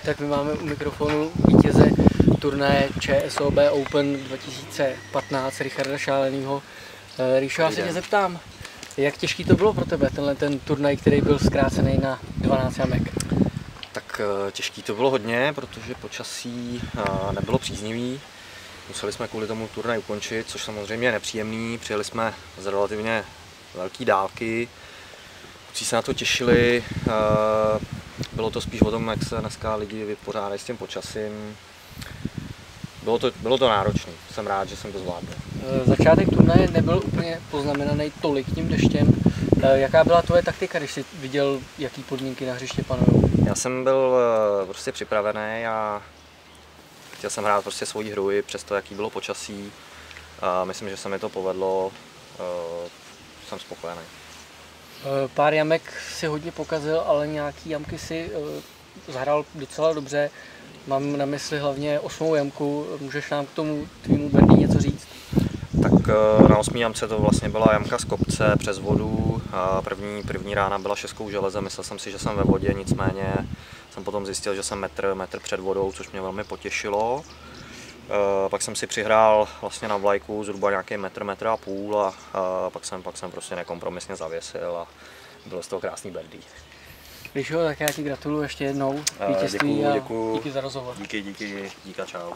Tak my máme u mikrofonu vítěze turnaje ČSOB Open 2015 Richarda Šálenýho. Ríšo, já se tě zeptám, jak těžký to bylo pro tebe, ten turnaj, který byl zkrácený na 12 jamek? Tak těžký to bylo hodně, protože počasí nebylo příznivý. Museli jsme kvůli tomu turnaj ukončit, což samozřejmě je nepříjemný. Přijeli jsme z relativně velké dálky, kluci se na to těšili. Bylo to spíš o tom, jak se dneska lidi vypořádají s tím počasím. Bylo to náročné, jsem rád, že jsem to zvládl. Začátek turnaje nebyl úplně poznamenaný tolik tím deštěm. Jaká byla tvoje taktika, když jsi viděl, jaký podmínky na hřiště panují? Já jsem byl prostě připravený a chtěl jsem hrát prostě svoji hru i přesto, jaký bylo počasí. Myslím, že se mi to povedlo, jsem spokojený. Pár jamek si hodně pokazil, ale nějaký jamky si zahrál docela dobře. Mám na mysli hlavně 8. jamku, můžeš nám k tomu tvýmu birdie něco říct? Tak na 8. jamce to vlastně byla jamka z kopce přes vodu. První rána byla 6 železem, myslel jsem si, že jsem ve vodě, nicméně jsem potom zjistil, že jsem metr před vodou, což mě velmi potěšilo. Pak jsem si přihrál vlastně na vlajku zhruba nějaký metr a půl a pak jsem prostě nekompromisně zavěsil a bylo z toho krásný birdie. Ríšo, tak já ti gratuluju ještě jednou k vítězství a díky za rozhovor. Díky a čau.